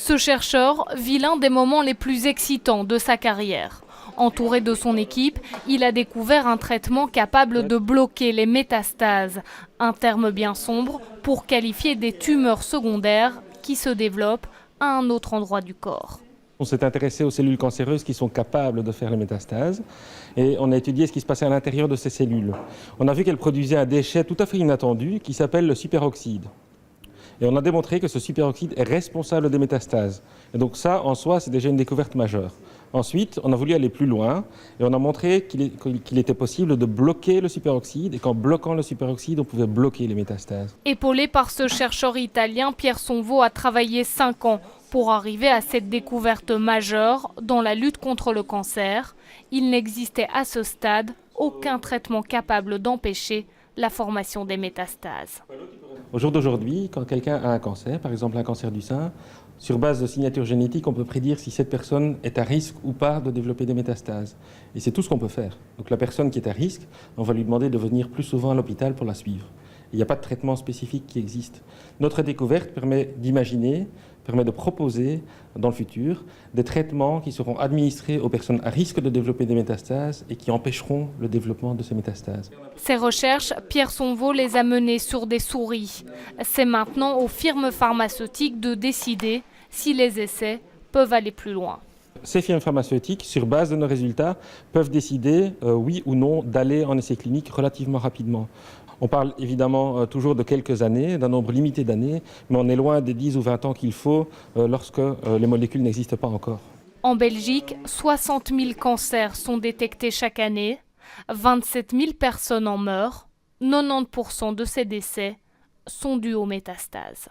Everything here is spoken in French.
Ce chercheur vit l'un des moments les plus excitants de sa carrière. Entouré de son équipe, il a découvert un traitement capable de bloquer les métastases, un terme bien sombre pour qualifier des tumeurs secondaires qui se développent à un autre endroit du corps. On s'est intéressé aux cellules cancéreuses qui sont capables de faire les métastases et on a étudié ce qui se passait à l'intérieur de ces cellules. On a vu qu'elles produisaient un déchet tout à fait inattendu qui s'appelle le superoxyde. Et on a démontré que ce superoxyde est responsable des métastases. Et donc ça, en soi, c'est déjà une découverte majeure. Ensuite, on a voulu aller plus loin et on a montré qu'il était possible de bloquer le superoxyde et qu'en bloquant le superoxyde, on pouvait bloquer les métastases. Épaulé par ce chercheur italien, Pierre Sonvaux a travaillé 5 ans pour arriver à cette découverte majeure dans la lutte contre le cancer. Il n'existait à ce stade aucun traitement capable d'empêcher la formation des métastases. Au jour d'aujourd'hui, quand quelqu'un a un cancer, par exemple un cancer du sein, sur base de signature génétique, on peut prédire si cette personne est à risque ou pas de développer des métastases. Et c'est tout ce qu'on peut faire. Donc la personne qui est à risque, on va lui demander de venir plus souvent à l'hôpital pour la suivre. Il n'y a pas de traitement spécifique qui existe. Notre découverte permet d'imaginer, permet de proposer dans le futur des traitements qui seront administrés aux personnes à risque de développer des métastases et qui empêcheront le développement de ces métastases. Ces recherches, Pierre Sonvaux les a menées sur des souris. C'est maintenant aux firmes pharmaceutiques de décider si les essais peuvent aller plus loin. Ces firmes pharmaceutiques, sur base de nos résultats, peuvent décider, oui ou non, d'aller en essai clinique relativement rapidement. On parle évidemment toujours de quelques années, d'un nombre limité d'années, mais on est loin des 10 ou 20 ans qu'il faut lorsque les molécules n'existent pas encore. En Belgique, 60 000 cancers sont détectés chaque année, 27 000 personnes en meurent, 90% de ces décès sont dus aux métastases.